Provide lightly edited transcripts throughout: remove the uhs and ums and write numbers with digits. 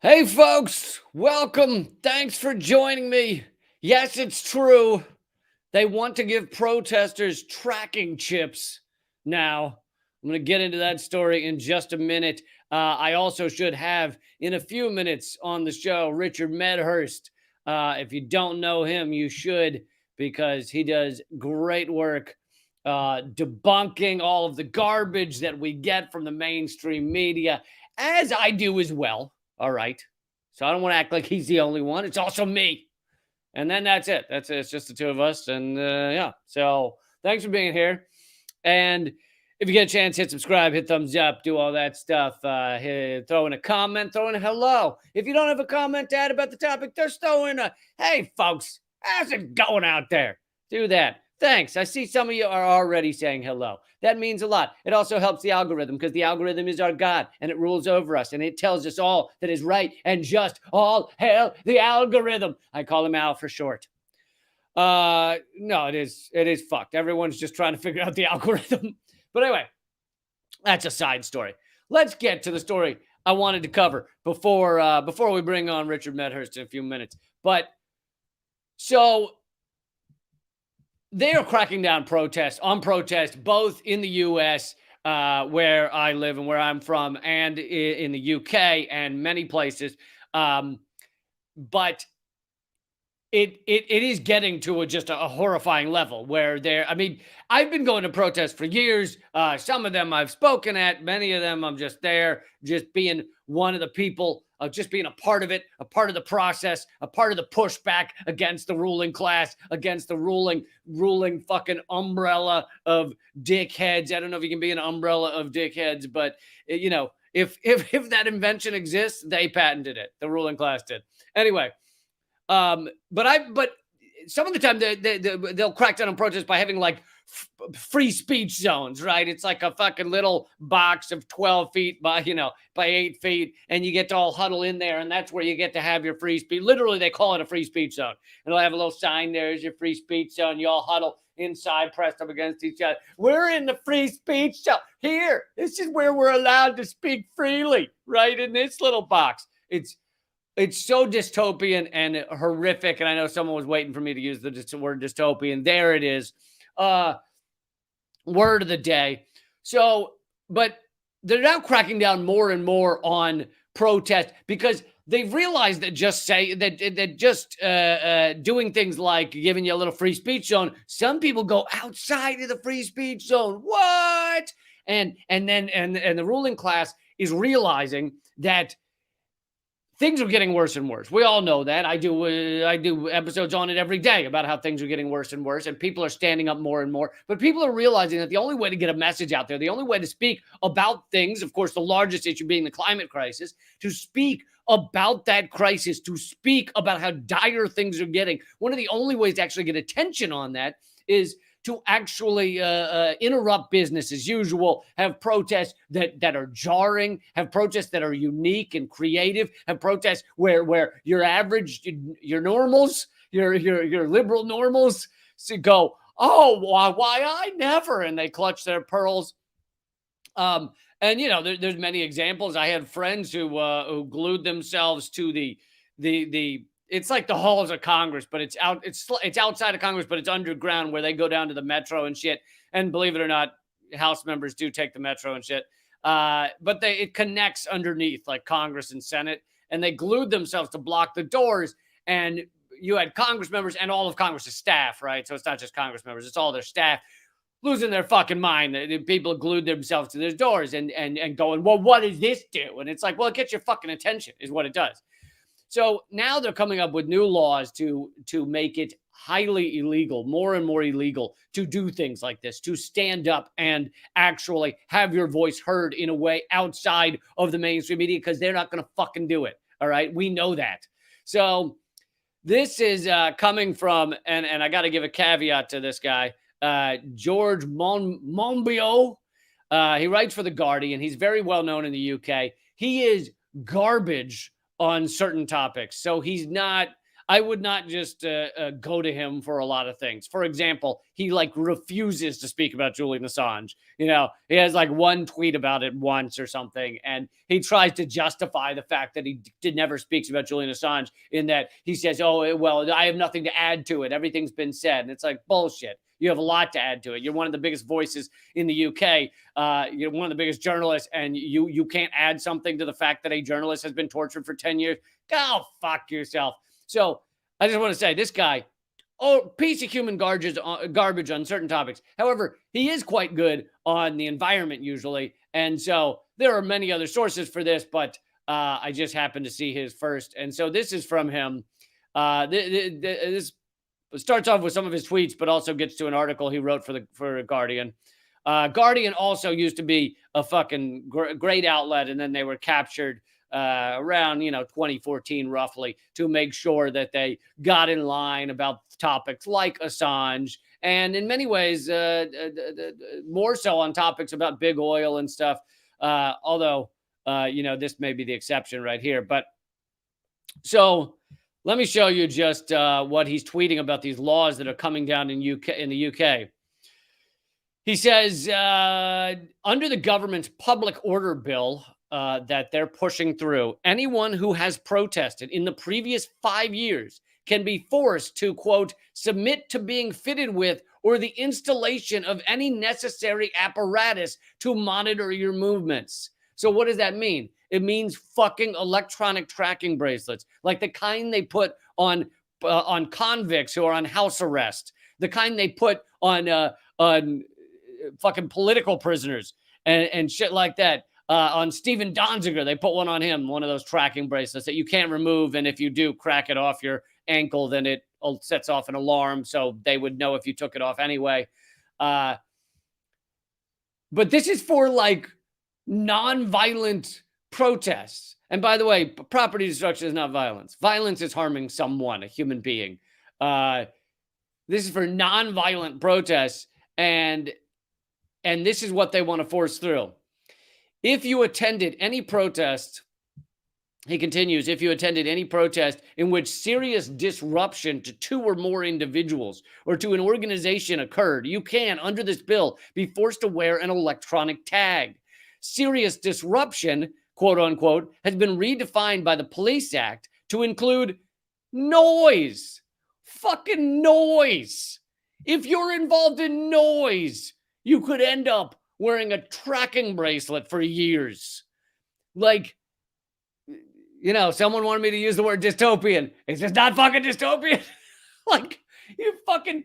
Hey, folks, welcome. Thanks for joining me. Yes, it's true. They want to give protesters tracking chips now. I'm going to get into that story in just a minute. I also should have, in a few minutes on the show, Richard Medhurst. If you don't know him, you should, because he does great work debunking all of the garbage that we get from the mainstream media, as I do as well. All right. So I don't want to act like he's the only one. It's also me. And then that's it. That's it. It's just the two of us. And yeah. So thanks for being here. And if you get a chance, hit subscribe, hit thumbs up, do all that stuff. Throw in a comment, throw in a hello. If you don't have a comment to add about the topic, just throw in a hey, folks, how's it going out there? Do that. Thanks. I see some of you are already saying hello. That means a lot. It also helps the algorithm because the algorithm is our God and it rules over us and it tells us all that is right and just. All hail the algorithm. I call him Al for short. No, it is fucked. Everyone's just trying to figure out the algorithm. But anyway, that's a side story. Let's get to the story I wanted to cover before we bring on Richard Medhurst in a few minutes. But so they are cracking down on protests, both in the U.S., where I live and where I'm from, and in the UK and many places. But it is getting to just a horrifying level where I mean, I've been going to protests for years. Some of them I've spoken at, many of them I'm just there, just being one of the people, just being a part of it, a part of the process, a part of the pushback against the ruling class, against the ruling fucking umbrella of dickheads. I don't know if you can be an umbrella of dickheads, but you know, if that invention exists, they patented it. The ruling class did. Anyway, but some of the time they'll crack down on protests by having like free speech zones, right? It's like a fucking little box of 12 feet by 8 feet, and you get to all huddle in there, and that's where you get to have your free speech. Literally, they call it a free speech zone, and they'll have a little sign there is your free speech zone. You all huddle inside, pressed up against each other. We're in the free speech zone here. This is where we're allowed to speak freely, right? In this little box. It's so dystopian and horrific. And I know someone was waiting for me to use the word dystopian. There it is. Word of the day. So, but they're now cracking down more and more on protest because they've realized that just doing things like giving you a little free speech zone, some people go outside of the free speech zone. What? And the ruling class is realizing that things are getting worse and worse. We all know that. I do episodes on it every day about how things are getting worse and worse, and people are standing up more and more. But people are realizing that the only way to get a message out there, the only way to speak about things, of course, the largest issue being the climate crisis, to speak about that crisis, to speak about how dire things are getting. One of the only ways to actually get attention on that is to actually interrupt business as usual, have protests that are jarring, have protests that are unique and creative, have protests where your average, your normals, your liberal normals go, oh, why I never, and they clutch their pearls. And there's many examples. I had friends who glued themselves to the it's like the halls of Congress, but it's outside of Congress, but it's underground where they go down to the metro and shit. And believe it or not, House members do take the metro and shit. But it connects underneath like Congress and Senate, and they glued themselves to block the doors. And you had Congress members and all of Congress's staff, right? So it's not just Congress members; it's all their staff losing their fucking mind. The people glued themselves to their doors and going, well, what does this do? And it's like, well, it gets your fucking attention, is what it does. So now they're coming up with new laws to make it highly illegal, more and more illegal to do things like this, to stand up and actually have your voice heard in a way outside of the mainstream media, because they're not going to fucking do it. All right. We know that. So this is coming from, and I got to give a caveat to this guy, George Monbiot. He writes for The Guardian. He's very well known in the UK. He is garbage on certain topics. So he's not, I would not just go to him for a lot of things. For example, he like refuses to speak about Julian Assange. You know, he has like one tweet about it once or something, and he tries to justify the fact that he never speaks about Julian Assange in that he says, "Oh, well, I have nothing to add to it. Everything's been said." And it's like bullshit. You have a lot to add to it. You're one of the biggest voices in the UK. You're one of the biggest journalists, and you can't add something to the fact that a journalist has been tortured for 10 years. Go fuck yourself. So I just want to say this guy, piece of human garbage on certain topics. However, he is quite good on the environment usually. And so there are many other sources for this, but I just happened to see his first. And so this is from him. This starts off with some of his tweets, but also gets to an article he wrote for Guardian. Guardian also used to be a fucking great outlet, and then they were captured around 2014 roughly to make sure that they got in line about topics like Assange, and in many ways more so on topics about big oil and stuff. Although this may be the exception right here, but so. Let me show you just what he's tweeting about these laws that are coming down in the UK. He says, under the government's public order bill that they're pushing through, anyone who has protested in the previous 5 years can be forced to, quote, submit to being fitted with or the installation of any necessary apparatus to monitor your movements. So what does that mean? It means fucking electronic tracking bracelets, like the kind they put on convicts who are on house arrest, the kind they put on fucking political prisoners and shit like that. On Stephen Donziger, they put one on him, one of those tracking bracelets that you can't remove, and if you do crack it off your ankle, then it sets off an alarm, so they would know if you took it off anyway. But this is for like non-violent protests. And by the way, property destruction is not violence. Violence is harming someone, a human being. This is for non-violent protests, and this is what they want to force through. If you attended any protest, he continues, if you attended any protest in which serious disruption to two or more individuals or to an organization occurred, you can, under this bill, be forced to wear an electronic tag. Serious disruption, quote unquote, has been redefined by the Police Act to include noise. Fucking noise. If you're involved in noise, you could end up wearing a tracking bracelet for years. Like, someone wanted me to use the word dystopian. It's just not fucking dystopian. Like, you fucking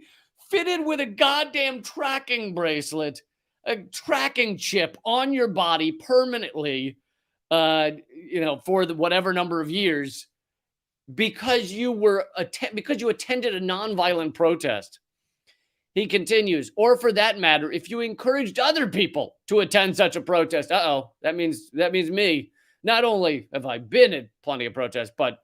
fitted with a goddamn tracking bracelet, a tracking chip on your body permanently, for whatever number of years, because you attended a nonviolent protest. He continues, or for that matter, if you encouraged other people to attend such a protest. That means me. Not only have I been at plenty of protests, but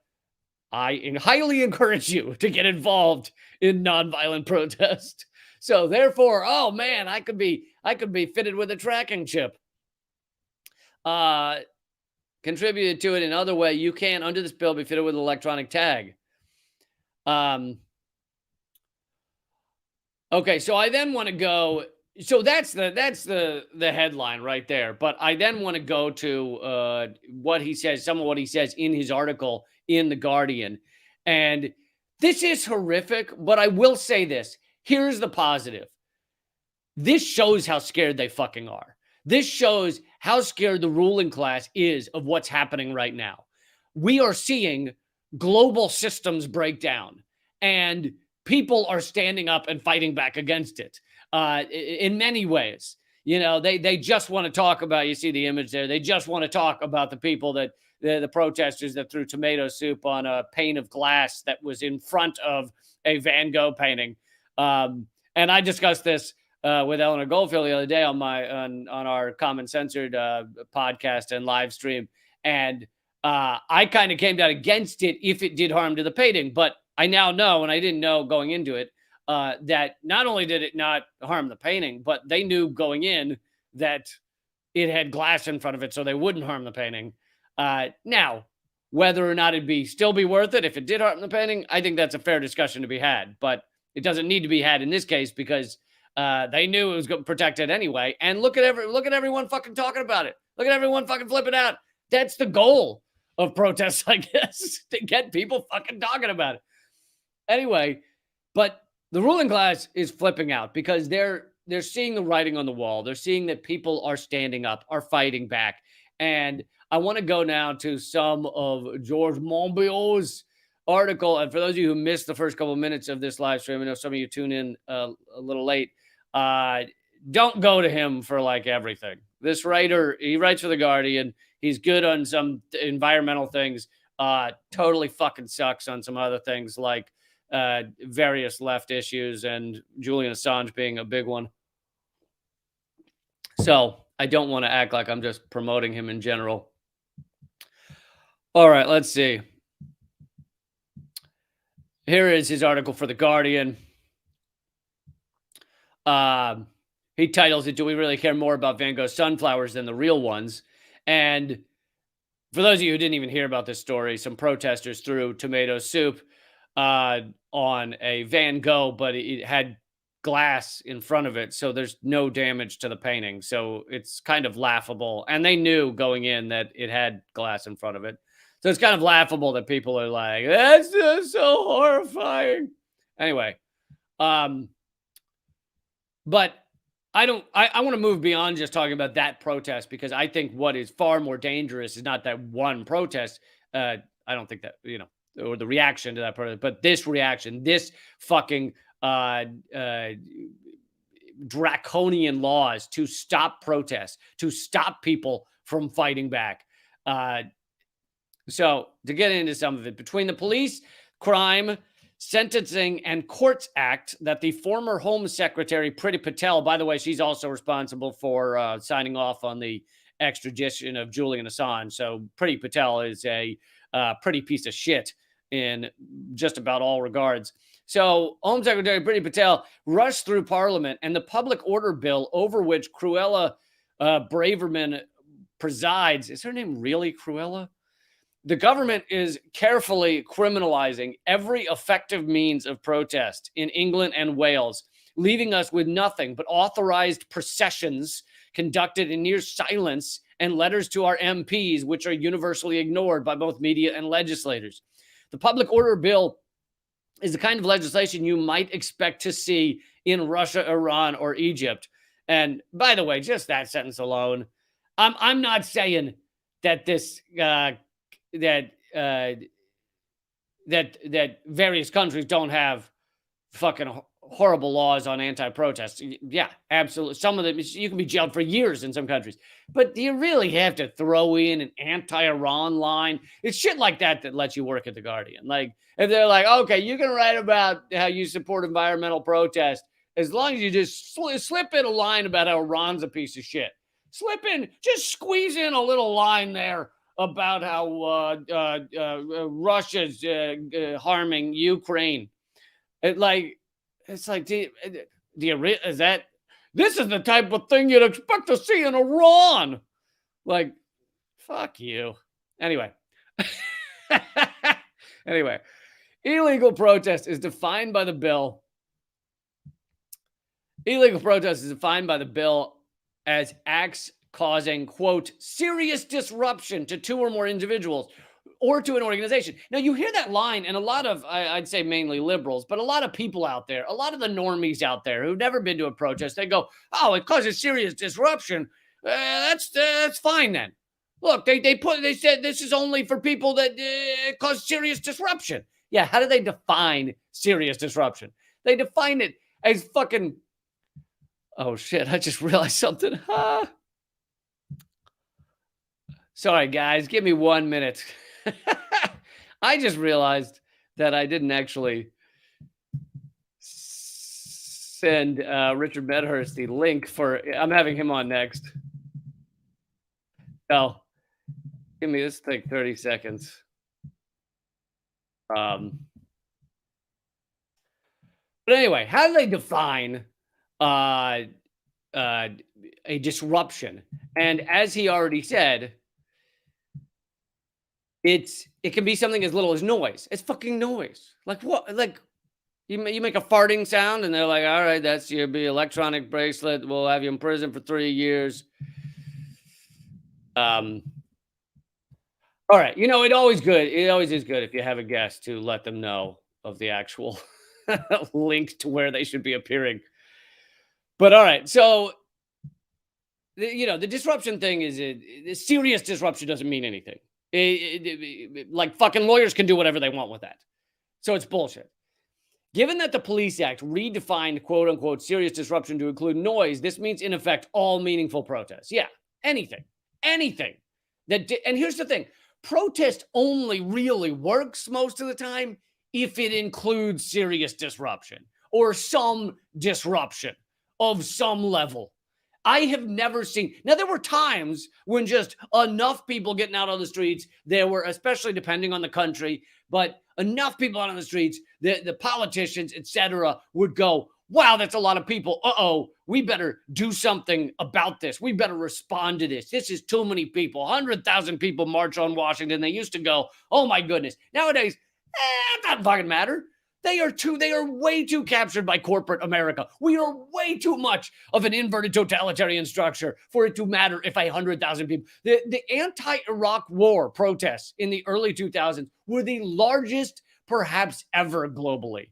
I highly encourage you to get involved in nonviolent protest. So therefore, oh man, I could be fitted with a tracking chip. Contributed to it in other way, you can, under this bill, be fitted with an electronic tag. Okay, so I then want to go. So that's the headline right there. But I then want to go to what he says, some of what he says in his article in The Guardian. And this is horrific, but I will say this. Here's the positive. This shows how scared they fucking are. This shows how scared the ruling class is of what's happening right now. We are seeing global systems break down, and people are standing up and fighting back against it in many ways. They just want to talk about, you see the image there, they just want to talk about the people that, the protesters that threw tomato soup on a pane of glass that was in front of a Van Gogh painting. And I discussed this with Eleanor Goldfield the other day on our Common Censored podcast and live stream. And I kind of came down against it if it did harm to the painting, but I now know, and I didn't know going into it, that not only did it not harm the painting, but they knew going in that it had glass in front of it, so they wouldn't harm the painting. Now, whether or not it'd still be worth it if it did harm the painting, I think that's a fair discussion to be had. But it doesn't need to be had in this case because they knew it was protected anyway. And look at everyone fucking talking about it. Look at everyone fucking flipping out. That's the goal of protests, I guess, to get people fucking talking about it. Anyway, but the ruling class is flipping out because they're seeing the writing on the wall. They're seeing that people are standing up, are fighting back. And I want to go now to some of George Monbiot's article. And for those of you who missed the first couple of minutes of this live stream, I know some of you tune in a little late. Don't go to him for like everything. This writer, he writes for The Guardian. He's good on some environmental things. Totally fucking sucks on some other things like various left issues and Julian Assange being a big one. So I don't want to act like I'm just promoting him in general. All right, let's see. Here is his article for The Guardian. He titles it, "Do We Really Care More About Van Gogh's Sunflowers Than the Real Ones?" And for those of you who didn't even hear about this story, some protesters threw tomato soup on a Van Gogh, but it had glass in front of it, so there's no damage to the painting. So it's kind of laughable. And they knew going in that it had glass in front of it. So it's kind of laughable that people are like, that's just so horrifying. Anyway, but I want to move beyond just talking about that protest because I think what is far more dangerous is not that one protest. I don't think that, or the reaction to that protest, but this reaction, this fucking draconian laws to stop protests, to stop people from fighting back. So to get into some of it, between the Police, Crime, Sentencing, and Courts Act that the former Home Secretary, Priti Patel, by the way, she's also responsible for signing off on the extradition of Julian Assange. So Priti Patel is a pretty piece of shit in just about all regards. So Home Secretary Priti Patel rushed through Parliament, and the public order bill over which Cruella Braverman presides, is her name really Cruella? The government is carefully criminalizing every effective means of protest in England and Wales, leaving us with nothing but authorized processions conducted in near silence and letters to our MPs, which are universally ignored by both media and legislators. The public order bill is the kind of legislation you might expect to see in Russia, Iran, or Egypt. And by the way, just that sentence alone, I'm not saying that this that various countries don't have fucking horrible laws on anti-protest. Yeah, absolutely. Some of them, you can be jailed for years in some countries. But do you really have to throw in an anti-Iran line? It's shit like that that lets you work at The Guardian. Like, if they're like, okay, you can write about how you support environmental protest as long as you just slip in a line about how Iran's a piece of shit. Just squeeze in a little line there about how Russia's harming Ukraine. It's like, this is the type of thing you'd expect to see in Iran. Like, fuck you. Anyway. Illegal protest is defined by the bill. Illegal protest is defined by the bill as acts causing, quote, serious disruption to two or more individuals or to an organization. Now, you hear that line, and a lot of, I'd say mainly liberals, but a lot of people out there, a lot of the normies out there who've never been to a protest, they go, oh, it causes serious disruption. That's fine then. Look, they said this is only for people that cause serious disruption. Yeah, how do they define serious disruption? They define it as fucking, oh shit, I just realized something. Sorry, guys, give me 1 minute. I just realized that I didn't actually send Richard Medhurst the link for, I'm having him on next. So, give me this thing 30 seconds. But anyway, how do they define a disruption? And as he already said, it can be something as little as noise. It's fucking noise. Like what? Like you make a farting sound, and they're like, "All right, that's your electronic bracelet. We'll have you in prison for 3 years." Um. All right, it always good. It always is good if you have a guest to let them know of the actual link to where they should be appearing. But all right, so the disruption thing is serious disruption doesn't mean anything. Like fucking lawyers can do whatever they want with that. So it's bullshit. Given that the Police Act redefined quote unquote serious disruption to include noise, this means in effect all meaningful protests. Yeah, anything. And here's the thing, protest only really works most of the time if it includes serious disruption or some disruption of some level. I have never seen. Now, there were times when just enough people getting out on the streets, there were, especially depending on the country, but enough people out on the streets, the politicians, etc., would go, wow, that's a lot of people. Uh-oh, we better do something about this. We better respond to this. This is too many people. 100,000 people march on Washington. They used to go, oh my goodness. Nowadays, it doesn't fucking matter. They are way too captured by corporate America. We are way too much of an inverted totalitarian structure for it to matter if 100,000 people. The anti-Iraq war protests in the early 2000s were the largest perhaps ever globally.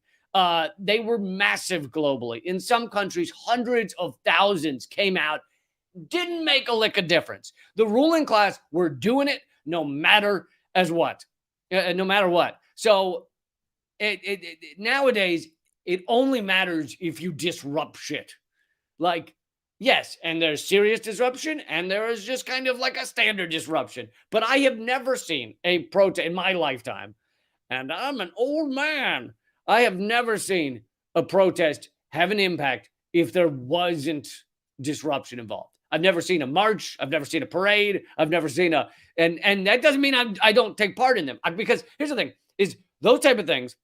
They were massive globally. In some countries, hundreds of thousands came out. Didn't make a lick of difference. The ruling class were doing it no matter what. So nowadays, it only matters if you disrupt shit. Like, yes, and there's serious disruption, and there is just kind of like a standard disruption. But I have never seen a protest in my lifetime, and I'm an old man. I have never seen a protest have an impact if there wasn't disruption involved. I've never seen a march. I've never seen a parade. I've never seen and that doesn't mean I don't take part in them. Because here's the thing: is those type of things,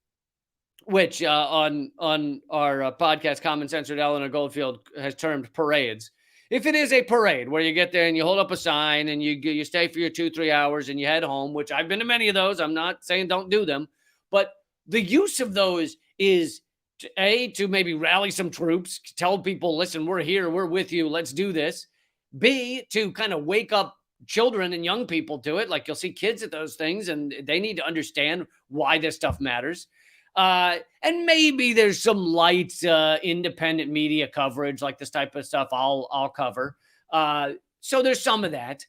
which on our podcast, Common Censored, Eleanor Goldfield has termed parades. If it is a parade where you get there and you hold up a sign and you stay for your 2-3 hours and you head home, which I've been to many of those. I'm not saying don't do them, but the use of those is to maybe rally some troops, tell people, listen, we're here, we're with you, let's do this. B, to kind of wake up children and young people to it. Like, you'll see kids at those things and they need to understand why this stuff matters. And maybe there's some light independent media coverage, like this type of stuff I'll cover. So there's some of that,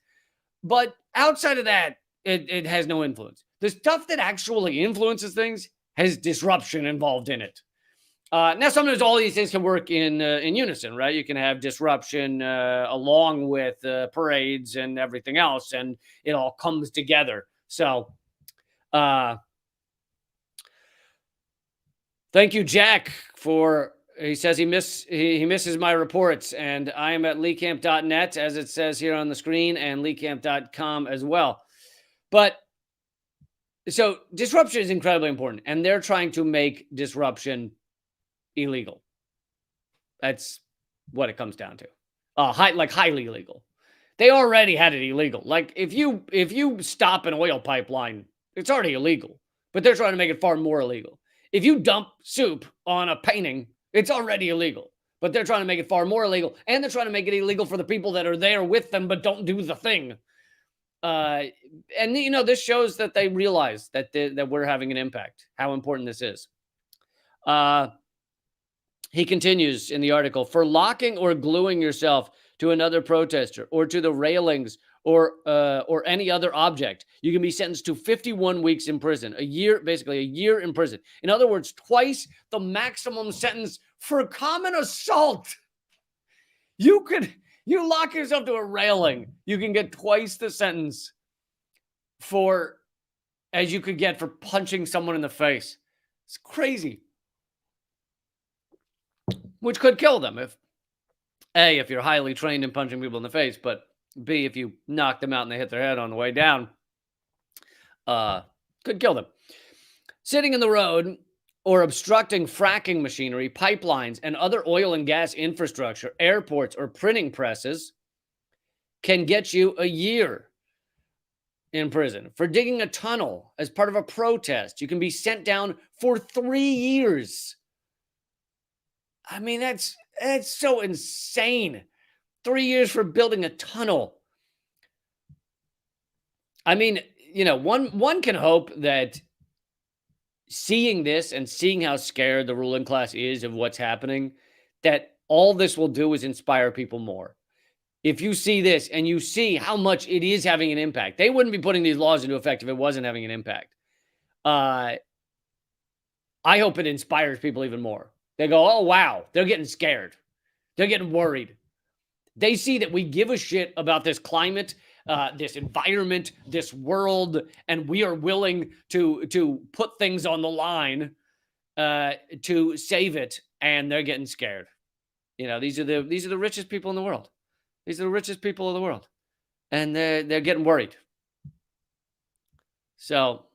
but outside of that, it has no influence. The stuff that actually influences things has disruption involved in it. Now, sometimes all these things can work in unison, right? You can have disruption along with parades and everything else, and it all comes together. So, thank you, Jack, he says he misses my reports, and I am at leecamp.net, as it says here on the screen, and leecamp.com as well. But so disruption is incredibly important, and they're trying to make disruption illegal. That's what it comes down to. Highly illegal. They already had it illegal. Like, if you stop an oil pipeline, it's already illegal, but they're trying to make it far more illegal. If you dump soup on a painting, it's already illegal, but they're trying to make it far more illegal, and they're trying to make it illegal for the people that are there with them but don't do the thing. And this shows that they realize that we're having an impact, how important this is. He continues in the article, for locking or gluing yourself to another protester or to the railings or any other object, you can be sentenced to 51 weeks in prison, basically a year in prison. In other words, twice the maximum sentence for common assault. You lock yourself to a railing, you can get twice the sentence as you could get for punching someone in the face. It's crazy. Which could kill them if you're highly trained in punching people in the face, but B, if you knock them out and they hit their head on the way down, could kill them. Sitting in the road or obstructing fracking machinery, pipelines, and other oil and gas infrastructure, airports, or printing presses can get you a year. in prison. For digging a tunnel as part of a protest, you can be sent down for 3 years. I mean, that's so insane. 3 years for building a tunnel. I mean, one can hope that seeing this and seeing how scared the ruling class is of what's happening, that all this will do is inspire people more. If you see this and you see how much it is having an impact, they wouldn't be putting these laws into effect if it wasn't having an impact. I hope it inspires people even more. They go, oh, wow, they're getting scared. They're getting worried. They see that we give a shit about this climate, this environment, this world, and we are willing to put things on the line to save it, and they're getting scared. These are the richest people in the world. These are the richest people in the world, and they're getting worried. So,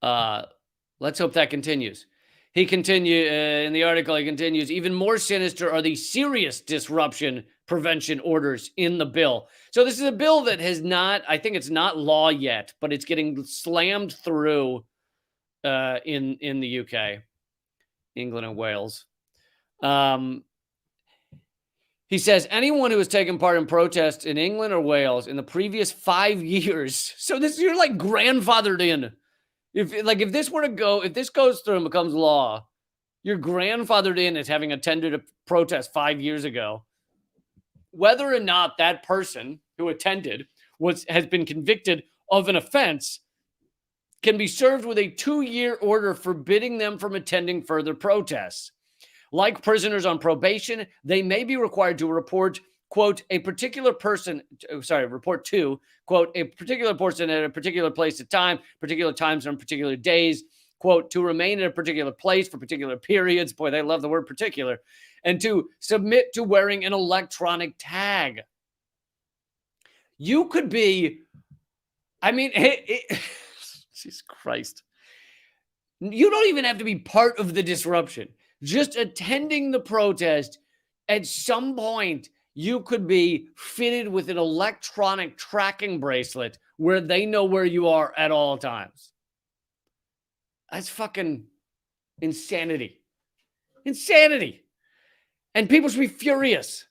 let's hope that continues. He continues in the article. He continues, even more sinister are the serious disruption prevention orders in the bill. So this is a bill that has not, I think it's not law yet, but it's getting slammed through in the UK, England and Wales. He says anyone who has taken part in protests in England or Wales in the previous 5 years. So you're like grandfathered in. If this goes through and becomes law, you're grandfathered in as having attended a protest 5 years ago. Whether or not that person who attended has been convicted of an offense can be served with a 2-year order forbidding them from attending further protests. Like prisoners on probation, they may be required to report, quote, report to, quote, a particular person at a particular place at time, particular times on particular days, quote, to remain in a particular place for particular periods. Boy, they love the word particular. And to submit to wearing an electronic tag. You could be, Jesus Christ. You don't even have to be part of the disruption. Just attending the protest, at some point, you could be fitted with an electronic tracking bracelet where they know where you are at all times. That's fucking insanity. Insanity. And people should be furious.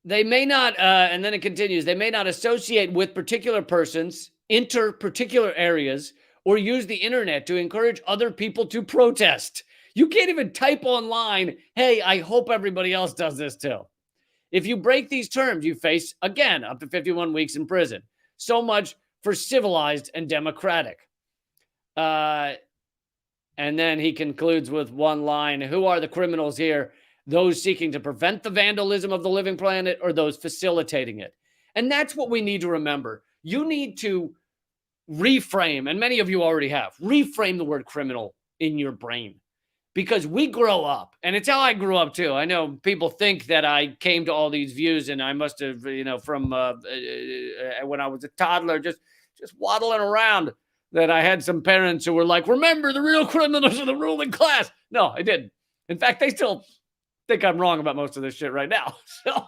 They may not, and then it continues, they may not associate with particular persons, enter particular areas, or use the internet to encourage other people to protest. You can't even type online, hey, I hope everybody else does this too. If you break these terms, you face, again, up to 51 weeks in prison. So much for civilized and democratic. And then he concludes with one line, who are the criminals here? Those seeking to prevent the vandalism of the living planet or those facilitating it? And that's what we need to remember. You need to reframe, and many of you already have, reframe the word criminal in your brain. Because we grow up, and it's how I grew up too. I know people think that I came to all these views and I must have, from when I was a toddler, just waddling around, that I had some parents who were like, remember, the real criminals are the ruling class. No, I didn't. In fact, they still think I'm wrong about most of this shit right now. So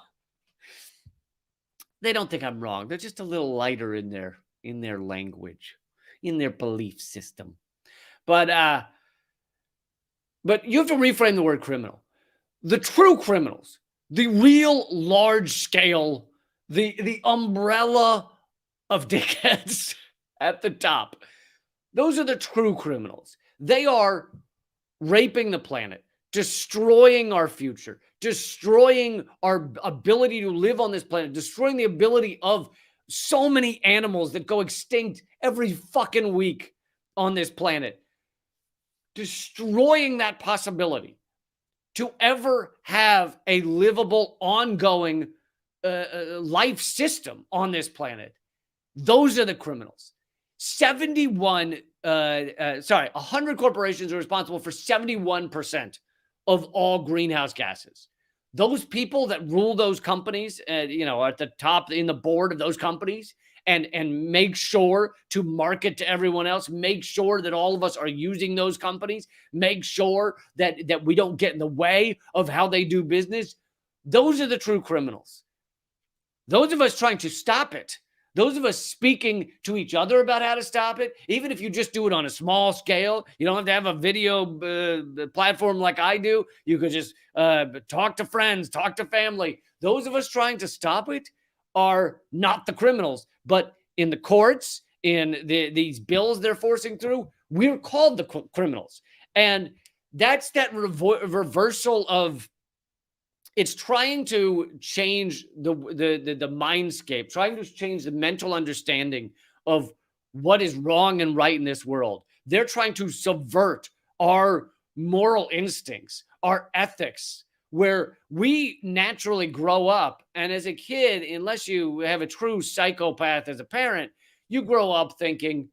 they don't think I'm wrong. They're just a little lighter in their language, in their belief system. But you have to reframe the word criminal. The true criminals, the real large scale, the umbrella of dickheads at the top, those are the true criminals. They are raping the planet, destroying our future, destroying our ability to live on this planet, destroying the ability of so many animals that go extinct every fucking week on this planet. Destroying that possibility to ever have a livable, ongoing life system on this planet. Those are the criminals. 100 corporations are responsible for 71% of all greenhouse gases. Those people that rule those companies, at the top in the board of those companies, and make sure to market to everyone else, make sure that all of us are using those companies, make sure that we don't get in the way of how they do business. Those are the true criminals. Those of us trying to stop it, those of us speaking to each other about how to stop it, even if you just do it on a small scale, you don't have to have a video platform like I do. You could just talk to friends, talk to family. Those of us trying to stop it are not the criminals, but in the courts, in these bills they're forcing through, we're called the criminals. And that's that reversal of, it's trying to change the mindscape, trying to change the mental understanding of what is wrong and right in this world. They're trying to subvert our moral instincts, our ethics, where we naturally grow up. And as a kid, unless you have a true psychopath as a parent, you grow up thinking,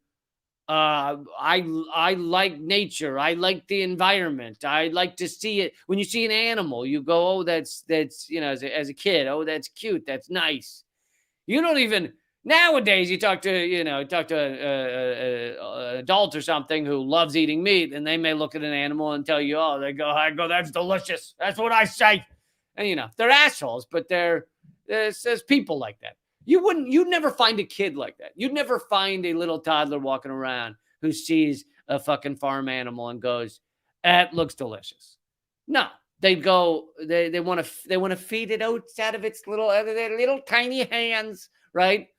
I like nature. I like the environment. I like to see it. When you see an animal, you go, oh, that's you know, as a kid, oh, that's cute. That's nice. You don't even nowadays. You talk to an adult or something who loves eating meat, and they may look at an animal and tell you, oh, I go, that's delicious. That's what I say. And you know, they're assholes, but there's people like that. You'd never find a kid like that. You'd never find a little toddler walking around who sees a fucking farm animal and goes, that looks delicious. No, they go, they want to feed it out of its their little tiny hands, right?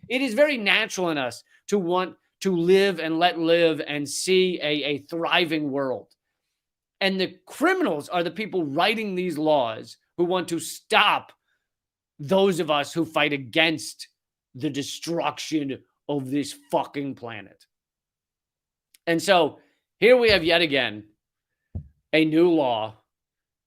It is very natural in us to want to live and let live and see a thriving world. And the criminals are the people writing these laws who want to stop those of us who fight against the destruction of this fucking planet. And so here we have yet again a new law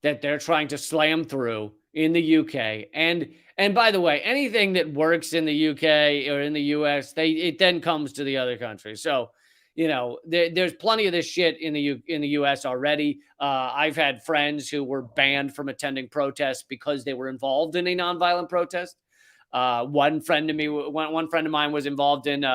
that they're trying to slam through in the UK. And by the way, anything that works in the UK or in the US, it then comes to the other countries. So, you know, there's plenty of this shit in the US already. I've had friends who were banned from attending protests because they were involved in a nonviolent protest. One friend of mine was involved in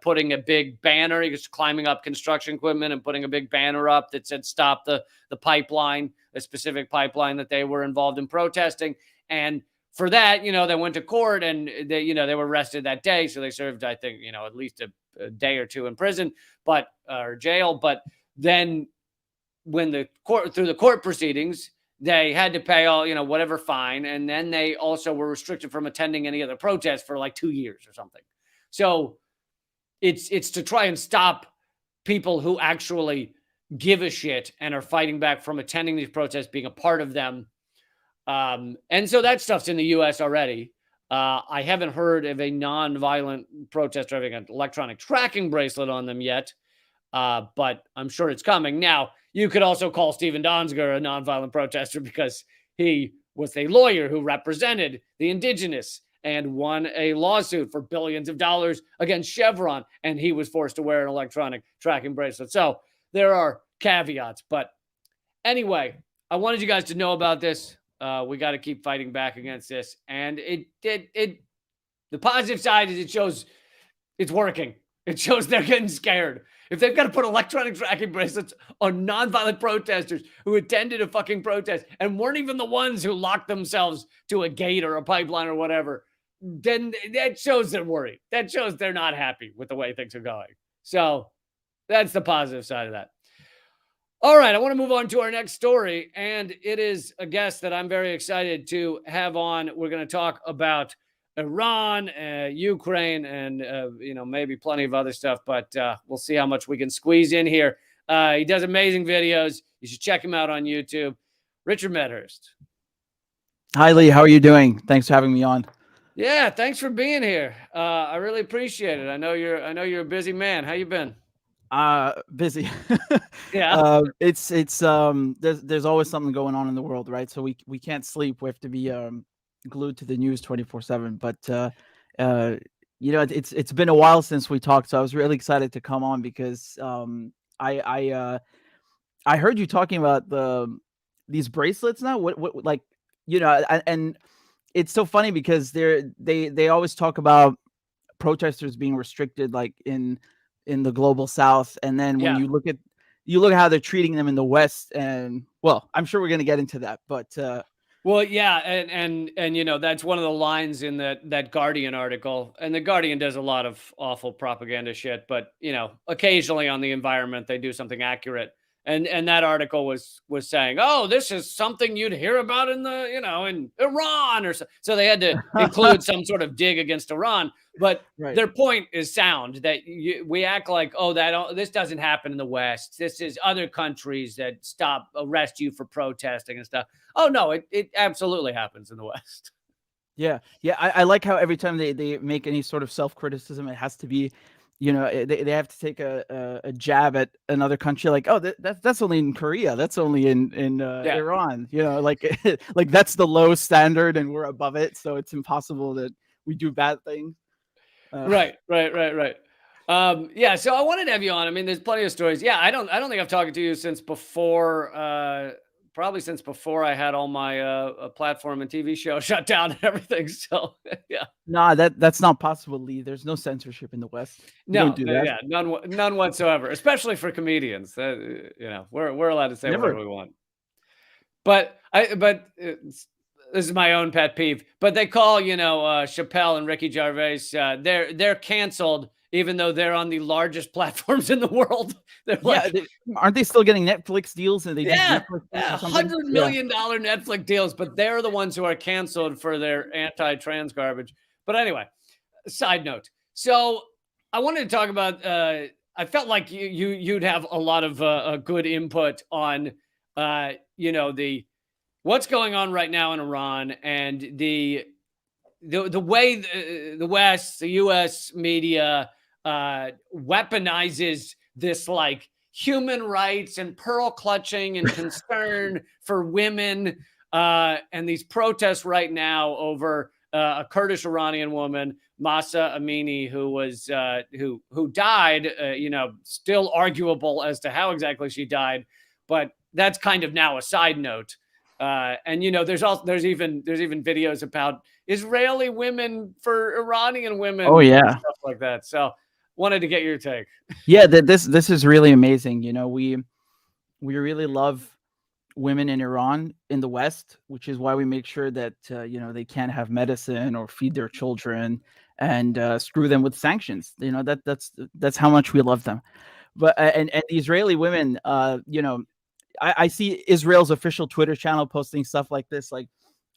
putting a big banner. He was climbing up construction equipment and putting a big banner up that said "Stop the pipeline," a specific pipeline that they were involved in protesting. And for that, you know, they went to court and they were arrested that day. So they served, I think, you know, at least a day or two in prison, or jail. But then when through the court proceedings, they had to pay all, you know, whatever fine. And then they also were restricted from attending any other protests for like 2 years or something. So it's to try and stop people who actually give a shit and are fighting back from attending these protests, being a part of them. And so that stuff's in the US already. I haven't heard of a non-violent protester having an electronic tracking bracelet on them yet, but I'm sure it's coming. Now, you could also call Stephen Donziger a non-violent protester because he was a lawyer who represented the indigenous and won a lawsuit for billions of dollars against Chevron, and he was forced to wear an electronic tracking bracelet. So there are caveats. But anyway, I wanted you guys to know about this. We got to keep fighting back against this. And the positive side is it shows it's working. It shows they're getting scared. If they've got to put electronic tracking bracelets on nonviolent protesters who attended a fucking protest and weren't even the ones who locked themselves to a gate or a pipeline or whatever, then that shows they're worried. That shows they're not happy with the way things are going. So that's the positive side of that. All right, I want to move on to our next story, and it is a guest that I'm very excited to have on. We're going to talk about Iran, Ukraine, and maybe plenty of other stuff, but we'll see how much we can squeeze in here. He does amazing videos. You should check him out on YouTube. Richard Medhurst. Hi, Lee. How are you doing? Thanks for having me on. Yeah, thanks for being here. I really appreciate it. I know you're a busy man. How you been? Busy. Yeah. There's always something going on in the world, right? So we can't sleep. We have to be glued to the news 24/7. But it's been a while since we talked, so I was really excited to come on because I heard you talking about these bracelets now. What like, and it's so funny because they always talk about protesters being restricted, like in the global South, and then when you look at how they're treating them in the West, and well, I'm sure we're going to get into that, but Well, yeah, and you know, that's one of the lines in that Guardian article. And the Guardian does a lot of awful propaganda shit, but you know, occasionally on the environment they do something accurate. And that article was saying, "Oh, this is something you'd hear about in the, you know, in Iran or so." So they had to include some sort of dig against Iran, but Right. their point is sound that we act like, "Oh, this doesn't happen in the West. This is other countries that arrest you for protesting and stuff." Oh no, it absolutely happens in the West. Yeah, yeah, I like how every time they make any sort of self-criticism, it has to be, they have to take a jab at another country, like, "Oh, that's only in Korea, that's only in Yeah. Iran," like like that's the low standard and we're above it, so it's impossible that we do bad things. Right, right, right, right. Yeah, so I wanted to have you on. I mean, there's plenty of stories. Yeah, I don't think I've talked to you since before probably since before I had all my platform and TV show shut down and everything. So yeah. Nah, that's not possible, Lee, there's no censorship in the West. We don't No, do no, that. yeah, none whatsoever, especially for comedians. You know, we're allowed to say whatever Never. we want. This is my own pet peeve. But they call, you know, Chappelle and Ricky Gervais, they're canceled even though they're on the largest platforms in the world. They're Yeah, like, they aren't they still getting Netflix deals and they do yeah, Netflix deals yeah, or something? Yeah. $100 million Netflix deals, but they're the ones who are canceled for their anti-trans garbage. But anyway, side note. So I wanted to talk about. I felt like you'd have a lot of good input on, you know, the what's going on right now in Iran and the way the West, the U.S. media weaponizes this like human rights and pearl clutching and concern for women, and these protests right now over a Kurdish Iranian woman, Masa Amini, who was who died. You know, still arguable as to how exactly she died, but that's kind of now a side note. And you know, there's even videos about Israeli women for Iranian Oh, women and yeah. stuff like that. So wanted to get your take. Yeah, this is really amazing, we really love women in Iran in the West, which is why we make sure that they can't have medicine or feed their children and screw them with sanctions. That's how much we love them. But and the Israeli women, I see Israel's official Twitter channel posting stuff like this, like,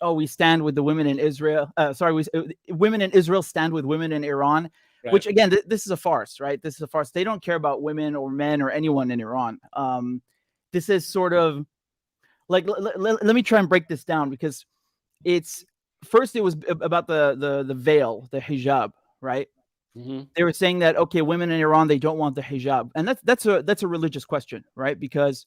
"Oh, we stand with the women in Israel." Sorry, women in Israel stand with women in Iran. Right. Which again, this is a farce, right? This is a farce. They don't care about women or men or anyone in Iran. This is sort of like let me try and break this down because it's first it was about the veil, the hijab, right? Hmm. They were saying that okay, women in Iran they don't want the hijab, and that's a religious question, right? Because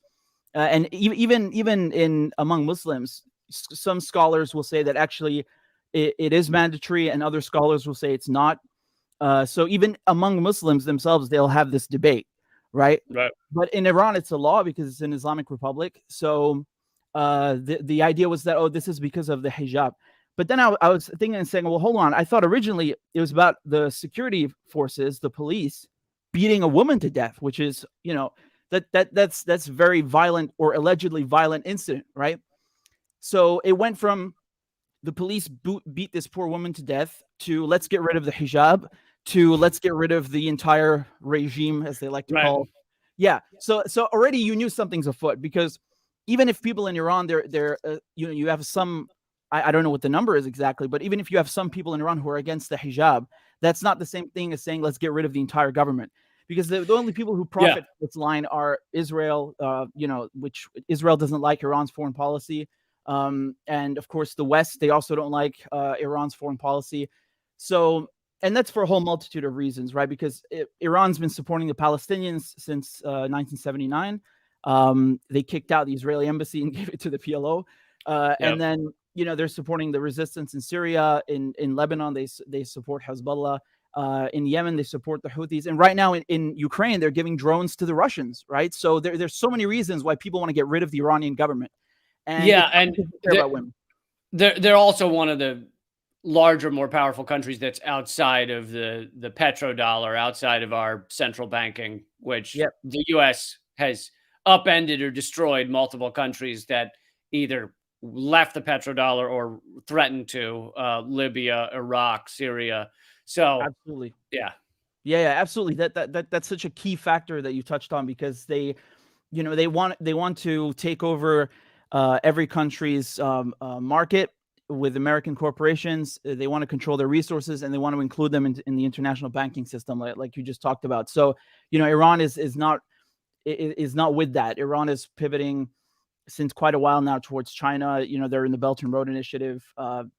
and even in among Muslims, some scholars will say that actually it is mandatory, and other scholars will say it's not. So even among Muslims themselves, they'll have this debate, right? Right. But in Iran, it's a law because it's an Islamic republic. So the idea was that, oh, this is because of the hijab. But then I was thinking and saying, well, hold on. I thought originally it was about the security forces, the police, beating a woman to death, which is, that's very violent or allegedly violent incident, right? So it went from the police beat this poor woman to death to let's get rid of the hijab to let's get rid of the entire regime, as they like to Right. call. Yeah. So already you knew something's afoot because even if people in Iran, you have some, I don't know what the number is exactly, but even if you have some people in Iran who are against the hijab, that's not the same thing as saying let's get rid of the entire government. Because the only people who Yeah. profit from this line are Israel, which Israel doesn't like Iran's foreign policy. And of course, the West, they also don't like Iran's foreign policy. So, and that's for a whole multitude of reasons, right? Because Iran's been supporting the Palestinians since 1979. They kicked out the Israeli embassy and gave it to the PLO. Yep. And then, they're supporting the resistance in Syria, in Lebanon, they support Hezbollah. In Yemen, they support the Houthis. And right now in Ukraine, they're giving drones to the Russians, right? So there's so many reasons why people want to get rid of the Iranian government. And Yeah, it's and care about women. they're also one of the larger, more powerful countries that's outside of the petrodollar, outside of our central banking, which Yep. the U.S. has upended or destroyed multiple countries that either left the petrodollar or threatened to, Libya, Iraq, Syria. So, Absolutely. yeah. Yeah, absolutely. That's such a key factor that you touched on because they want to take over every country's market with American corporations. They want to control their resources and they want to include them in the international banking system, like you just talked about. So, Iran is not with that. Iran is pivoting since quite a while now towards China. They're in the Belt and Road Initiative.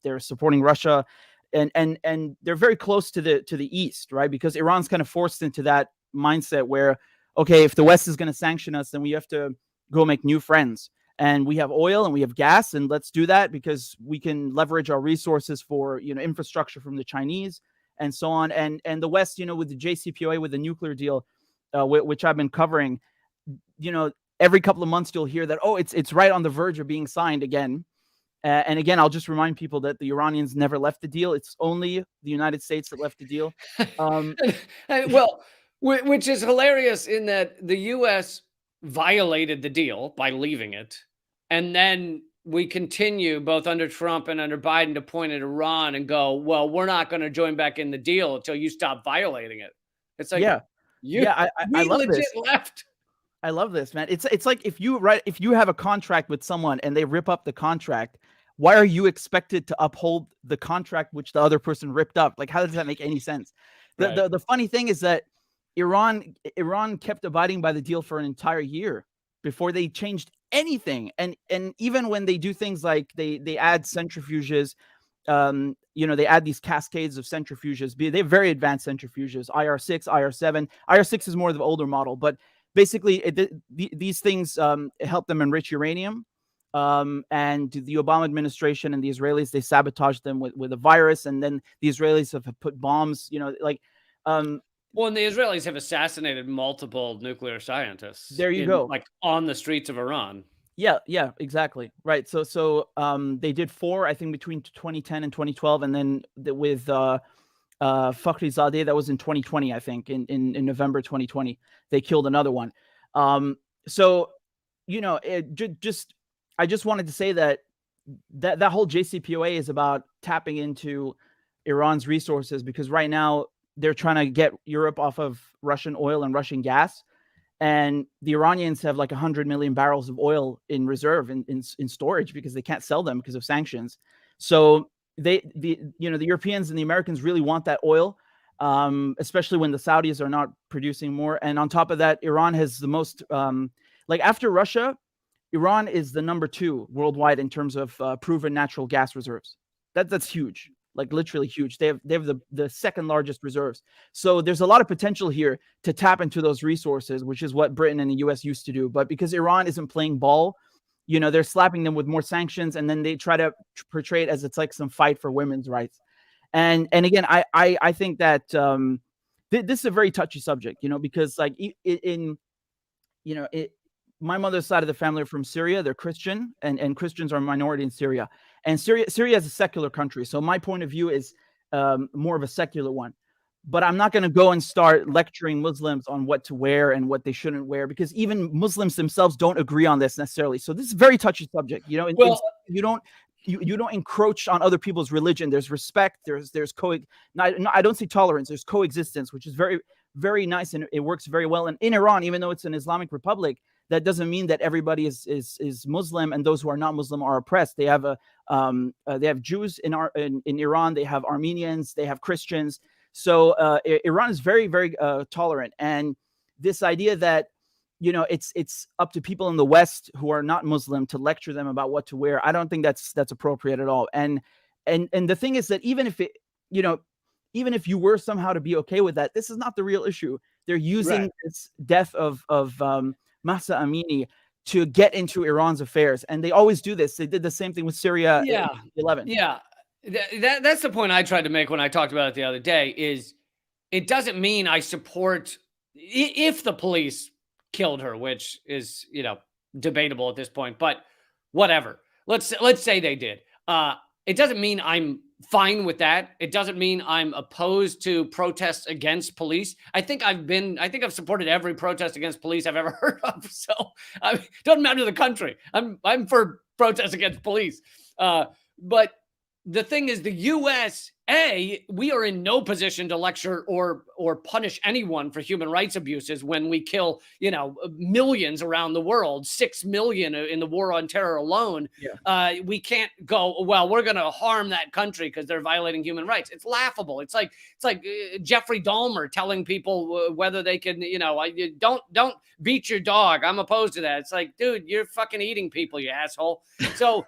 They're supporting Russia, and they're very close to the east, right? Because Iran's kind of forced into that mindset where, okay, if the West is going to sanction us, then we have to go make new friends. And we have oil and we have gas, and let's do that because we can leverage our resources for infrastructure from the Chinese and so on. And the West, with the JCPOA, with the nuclear deal, which I've been covering, every couple of months you'll hear that, oh, it's right on the verge of being signed again. And again, I'll just remind people that the Iranians never left the deal. It's only the United States that left the deal. Well, which is hilarious in that the U.S. violated the deal by leaving it, and then we continue both under Trump and under Biden to point at Iran and go, "Well, we're not going to join back in the deal until you stop violating it." It's like, Yeah, you, yeah, I we love legit this. left. I love this, man. It's like if you have a contract with someone and they rip up the contract, why are you expected to uphold the contract which the other person ripped up? Like, how does that make any sense? The Right. the, the funny thing is that Iran kept abiding by the deal for an entire year before they changed anything. And even when they do things like they add centrifuges, they add these cascades of centrifuges. They have very advanced centrifuges, IR6, IR7. IR6 is more of the older model, but basically these things help them enrich uranium. And the Obama administration and the Israelis, they sabotaged them with a virus, and then the Israelis have put bombs, Well, and the Israelis have assassinated multiple nuclear scientists there you in go. like on the streets of Iran. Yeah, exactly. Right. So they did 4, I think, between 2010 and 2012, and then with Fakhrizadeh, that was in 2020, I think, in November 2020, they killed another one. So I just wanted to say that whole JCPOA is about tapping into Iran's resources, because right now they're trying to get Europe off of Russian oil and Russian gas. And the Iranians have like 100 million barrels of oil in reserve in storage because they can't sell them because of sanctions. So the Europeans and the Americans really want that oil, especially when the Saudis are not producing more. And on top of that, Iran has the most, after Russia, Iran is the number 2 worldwide in terms of proven natural gas reserves. That's huge. Like literally huge. They have the second largest reserves. So there's a lot of potential here to tap into those resources, which is what Britain and the US used to do. But because Iran isn't playing ball, they're slapping them with more sanctions, and then they try to portray it as it's like some fight for women's rights. And again, I think that this is a very touchy subject, because like my mother's side of the family are from Syria. They're Christian, and Christians are a minority in Syria. And Syria is a secular country. So my point of view is more of a secular one. But I'm not going to go and start lecturing Muslims on what to wear and what they shouldn't wear, because even Muslims themselves don't agree on this necessarily. So this is a very touchy subject. Well, You don't encroach on other people's religion. There's respect. There's I don't say tolerance. There's coexistence, which is very, very nice, and it works very well. And in Iran, even though it's an Islamic republic, that doesn't mean that everybody is Muslim, and those who are not Muslim are oppressed. They have they have Jews in Iran. They have Armenians. They have Christians. So Iran is very, very tolerant. And this idea that it's up to people in the West who are not Muslim to lecture them about what to wear, I don't think that's appropriate at all. And the thing is that even if you were somehow to be okay with that, this is not the real issue. They're using right. this death of Mahsa Amini to get into Iran's affairs, and they always do this. They did the same thing with Syria in 2011. Yeah. That's the point I tried to make when I talked about it the other day. Is it doesn't mean I support if the police killed her, which is debatable at this point, but whatever. Let's say they did. It doesn't mean I'm fine with that. It doesn't mean I'm opposed to protests against police. I think I've supported every protest against police I've ever heard of. So it doesn't matter the country. I'm for protest against police. But the thing is, the U.S. we are in no position to lecture or punish anyone for human rights abuses when we kill, millions around the world, 6 million in the war on terror alone. Yeah. We can't go, well, we're going to harm that country because they're violating human rights. It's laughable. It's like Jeffrey Dahmer telling people whether they can, don't beat your dog. I'm opposed to that. It's like, dude, you're fucking eating people, you asshole. So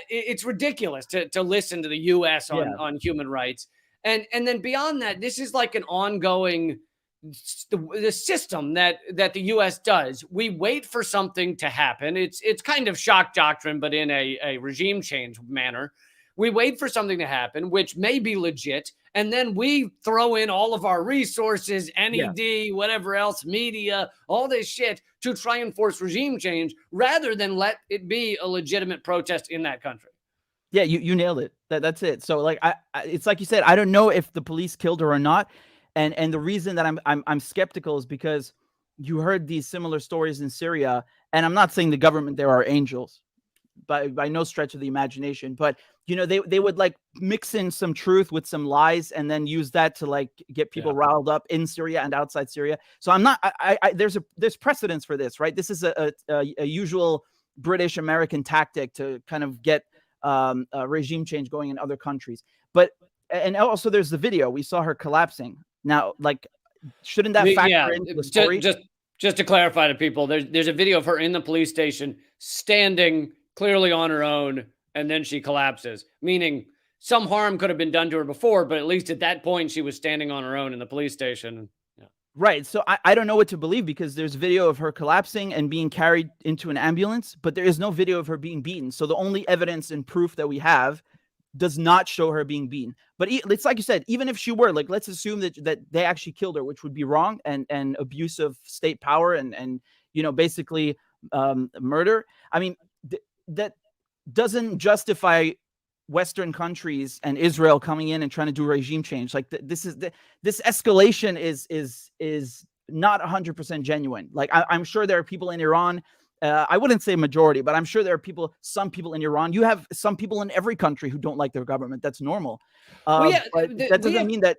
it's ridiculous to listen to the U.S. on human rights. And then beyond that, this is like an ongoing the system that the U.S. does. We wait for something to happen. It's kind of shock doctrine, but in a regime change manner. We wait for something to happen, which may be legit, and then we throw in all of our resources, NED, whatever else, media, all this shit to try and force regime change rather than let it be a legitimate protest in that country. Yeah, you nailed it. That's it. So like it's like you said, I don't know if the police killed her or not. And the reason that I'm skeptical is because you heard these similar stories in Syria, and I'm not saying the government there are angels by no stretch of the imagination, but they would like mix in some truth with some lies and then use that to like get people riled up in Syria and outside Syria. So I'm not there's precedence for this, right? This is a usual British American tactic to kind of get regime change going in other countries. But and also there's the video, we saw her collapsing. Now, like, shouldn't that factor into the story? Just to clarify to people, there's a video of her in the police station standing clearly on her own, and then she collapses, meaning some harm could have been done to her before, but at least at that point she was standing on her own in the police station. Right. So I don't know what to believe, because there's video of her collapsing and being carried into an ambulance, but there is no video of her being beaten. So the only evidence and proof that we have does not show her being beaten. But it's like you said, even if she were, like, let's assume that they actually killed her, which would be wrong and abuse of state power and basically murder. I mean, that doesn't justify Western countries and Israel coming in and trying to do regime change. Like this escalation is not 100% genuine. Like I'm sure there are people in Iran. I wouldn't say majority, but I'm sure there are some people in Iran. You have some people in every country who don't like their government. That's normal. But that doesn't mean that,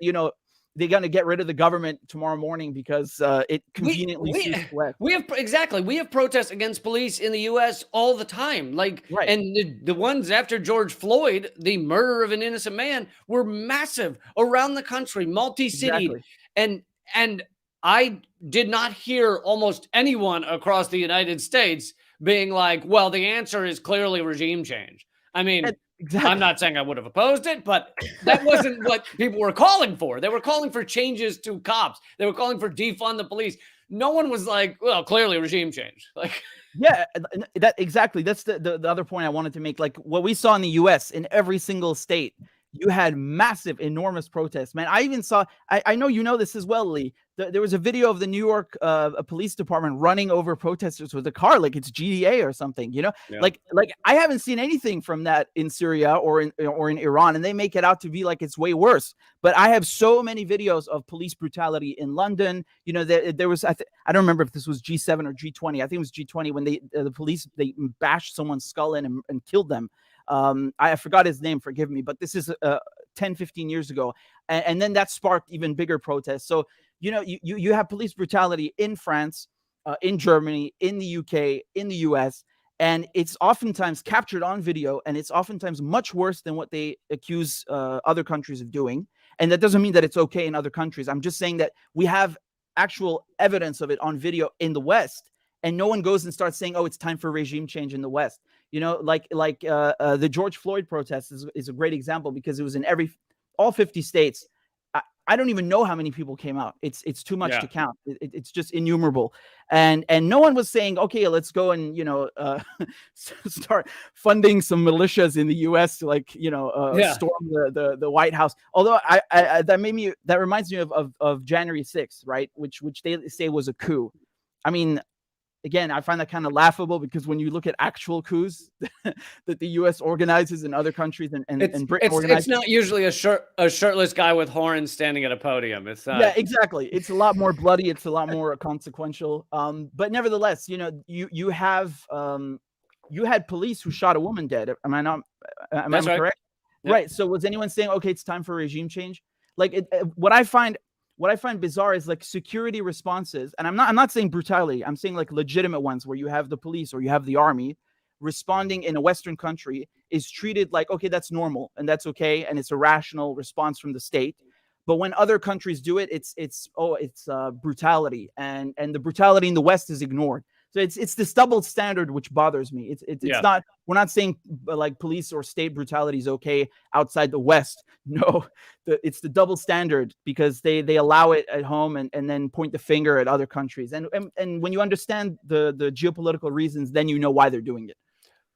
they're going to get rid of the government tomorrow morning because it conveniently suits West. We have protests against police in the U.S. all the time. Like, right. And the ones after George Floyd, the murder of an innocent man, were massive around the country, multi-city. Exactly. And I did not hear almost anyone across the United States being like, well, the answer is clearly regime change. I mean, exactly. I'm not saying I would have opposed it, but that wasn't what people were calling for. They were calling for changes to cops. They were calling for defund the police. No one was like, well, clearly regime change. Like, yeah, exactly. That's the other point I wanted to make. Like what we saw in the US, in every single state, you had massive, enormous protests, man. I even saw, I know you know this as well, Lee. There was a video of the New York police department running over protesters with a car, like it's GTA or something, Yeah. Like I haven't seen anything from that in Syria or in Iran, and they make it out to be like it's way worse. But I have so many videos of police brutality in London. There was, I don't remember if this was G7 or G20. I think it was G20 when the police, they bashed someone's skull in and killed them. I forgot his name, forgive me, but this is 10, 15 years ago. And then that sparked even bigger protests. So, you have police brutality in France, in Germany, in the UK, in the US, and it's oftentimes captured on video, and it's oftentimes much worse than what they accuse other countries of doing. And that doesn't mean that it's okay in other countries. I'm just saying that we have actual evidence of it on video in the West, and no one goes and starts saying, oh, it's time for regime change in the West. The George Floyd protest is a great example, because it was in all 50 states. I don't even know how many people came out. It's too much to count. It's just innumerable. And no one was saying, okay, let's go and, start funding some militias in the US to storm the White House. Although that reminds me of January 6th, right? Which they say was a coup. I mean, again, I find that kind of laughable, because when you look at actual coups that the U.S. organizes in other countries and Britain organizes, it's not usually a shirtless guy with horns standing at a podium. It's yeah, exactly. It's a lot more bloody. It's a lot more consequential. But nevertheless, you have you had police who shot a woman dead. Am I not? Am I That's right. correct? Yep. Right. So was anyone saying, okay, it's time for regime change? Like what I find bizarre is like security responses, and I'm not saying brutality. I'm saying like legitimate ones where you have the police or you have the army responding in a Western country is treated like, okay, that's normal and that's okay, and it's a rational response from the state. But when other countries do it, it's brutality, and the brutality in the West is ignored. So it's this double standard which bothers me. It's not, we're not saying like police or state brutality is okay outside the West. No, it's the double standard because they allow it at home and then point the finger at other countries. And when you understand the geopolitical reasons, then you know why they're doing it.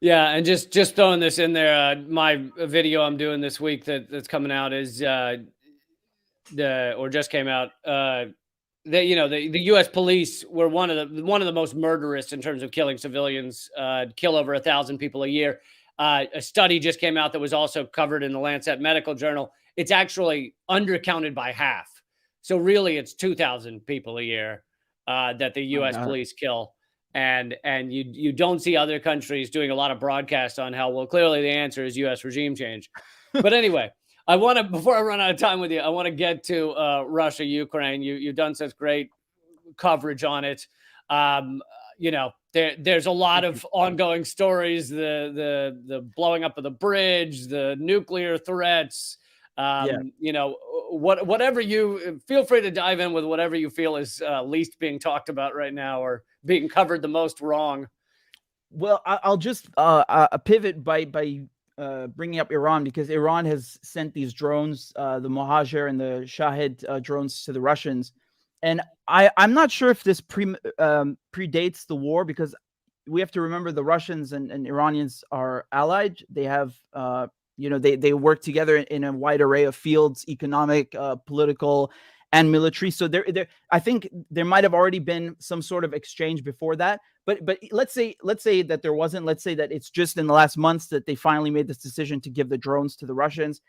Yeah, and just throwing this in there, my video I'm doing this week that's coming out is just came out. The U.S. police were one of the most murderous in terms of killing civilians. Kill over 1,000 people a year. A study just came out that was also covered in the Lancet Medical Journal. It's actually undercounted by half. So really, it's 2,000 people a year that the U.S. police kill. And you don't see other countries doing a lot of broadcasts on how, well, clearly the answer is U.S. regime change. But anyway, before I run out of time with you, I want to get to Russia, Ukraine. You've done such great coverage on it. There's a lot of ongoing stories, the blowing up of the bridge, the nuclear threats. Whatever you feel free to dive in with, whatever you feel is least being talked about right now or being covered the most wrong. Well, I'll just pivot by bringing up Iran, because Iran has sent these drones, the Mohajer and the Shahid drones, to the Russians. And I'm not sure if this predates the war, because we have to remember the Russians and Iranians are allied. They have, they work together in a wide array of fields, economic, political, and military. So I think there might have already been some sort of exchange before that. But let's say that there wasn't. Let's say that it's just in the last months that they finally made this decision to give the drones to the Russians.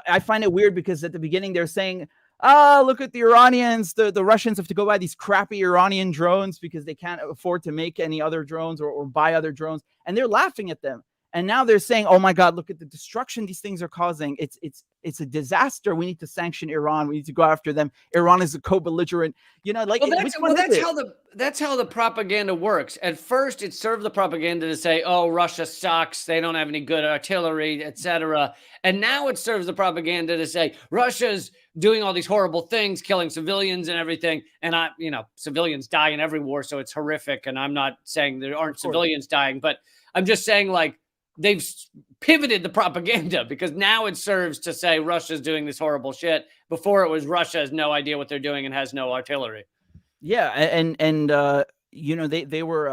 I find it weird because at the beginning they're saying, look at the Iranians. The Russians have to go buy these crappy Iranian drones because they can't afford to make any other drones or buy other drones. And they're laughing at them. And now they're saying, oh my God, look at the destruction these things are causing. It's a disaster. We need to sanction Iran. We need to go after them. Iran is a co-belligerent, that's how the propaganda works. At first, it served the propaganda to say, oh, Russia sucks. They don't have any good artillery, etc. And now it serves the propaganda to say Russia's doing all these horrible things, killing civilians and everything. And civilians die in every war, so it's horrific. And I'm not saying there aren't civilians dying, but I'm just saying, like, they've pivoted the propaganda because now it serves to say Russia's doing this horrible shit. Before it was Russia has no idea what they're doing and has no artillery. Yeah. And they were,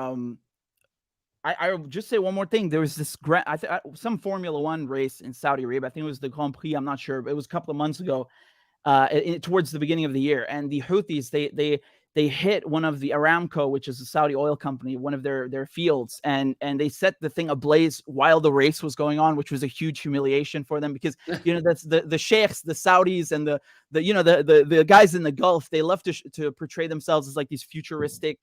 I'll just say one more thing. There was this some Formula One race in Saudi Arabia. I think it was the Grand Prix. I'm not sure, but it was a couple of months ago, towards the beginning of the year. And the Houthis, they hit one of the Aramco, which is a Saudi oil company, one of their fields, and they set the thing ablaze while the race was going on, which was a huge humiliation for them because that's the sheikhs, the Saudis, and the guys in the Gulf. They love to portray themselves as like these futuristic,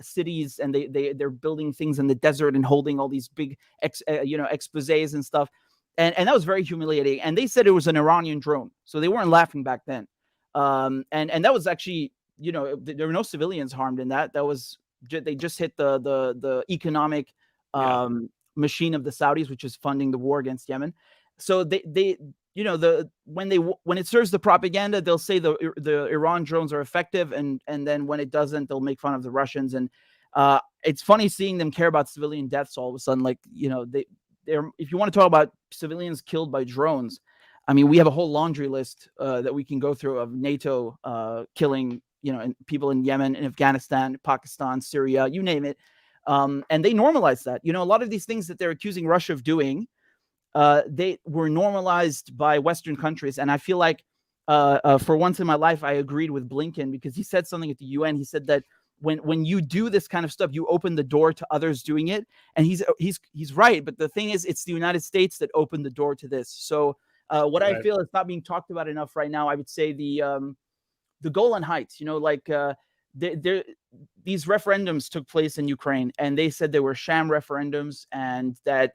cities, and they're building things in the desert and holding all these big exposés and stuff, and that was very humiliating. And they said it was an Iranian drone, so they weren't laughing back then. And that was actually, there were no civilians harmed in that. That was they just hit the economic machine of the Saudis, which is funding the war against Yemen. So when it serves the propaganda, they'll say the Iran drones are effective, and then when it doesn't, they'll make fun of the Russians. And it's funny seeing them care about civilian deaths all of a sudden. Like, if you want to talk about civilians killed by drones, I mean, we have a whole laundry list that we can go through of NATO killing, people in Yemen, in Afghanistan, Pakistan, Syria, you name it. And they normalize that. A lot of these things that they're accusing Russia of doing, they were normalized by Western countries. And I feel like for once in my life, I agreed with Blinken because he said something at the UN. He said that when you do this kind of stuff, you open the door to others doing it. And he's right. But the thing is, it's the United States that opened the door to this. So what I feel is not being talked about enough right now, I would say the Golan Heights, these referendums took place in Ukraine, and they said they were sham referendums, and that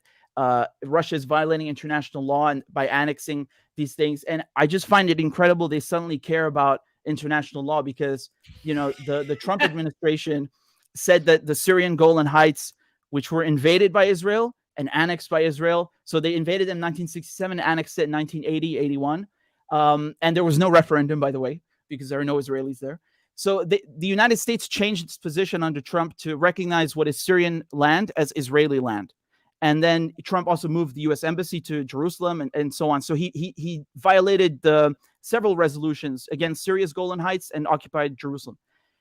Russia is violating international law and by annexing these things. And I just find it incredible they suddenly care about international law, because the Trump administration said that the Syrian Golan Heights, which were invaded by Israel and annexed by Israel, so they invaded them in 1967, annexed it in 1980, 81, and there was no referendum, by the way, because there are no Israelis there. So the United States changed its position under Trump to recognize what is Syrian land as Israeli land. And then Trump also moved the U.S. embassy to Jerusalem and so on. So he violated several resolutions against Syria's Golan Heights and occupied Jerusalem.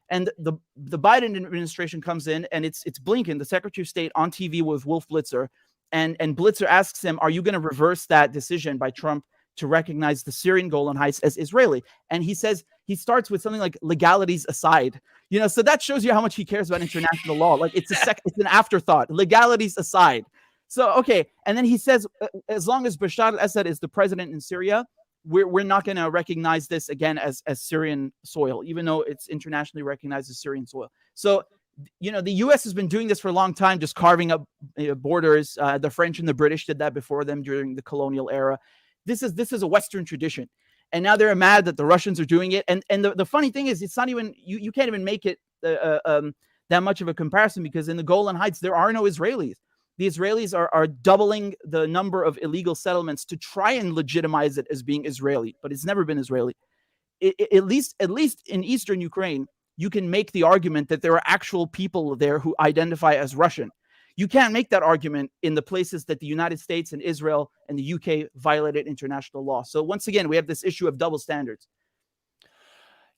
And the Biden administration comes in, and it's Blinken, the Secretary of State, on TV with Wolf Blitzer. And Blitzer asks him, are you going to reverse that decision by Trump to recognize the Syrian Golan Heights as Israeli? And he says, he starts with something like legalities aside, so that shows you how much he cares about international law. Like it's an afterthought, legalities aside. So, okay. And then he says, as long as Bashar al-Assad is the president in Syria, we're not going to recognize this again as Syrian soil, even though it's internationally recognized as Syrian soil. So, the U.S. has been doing this for a long time, just carving up borders. The French and the British did that before them during the colonial era. This is a Western tradition. And now they're mad that the Russians are doing it. And the funny thing is, it's not even, you can't even make it that much of a comparison, because in the Golan Heights, there are no Israelis. The Israelis are doubling the number of illegal settlements to try and legitimize it as being Israeli, but it's never been Israeli. At least in eastern Ukraine, you can make the argument that there are actual people there who identify as Russian. You can't make that argument in the places that the United States and Israel and the UK violated international law. So once again, we have this issue of double standards.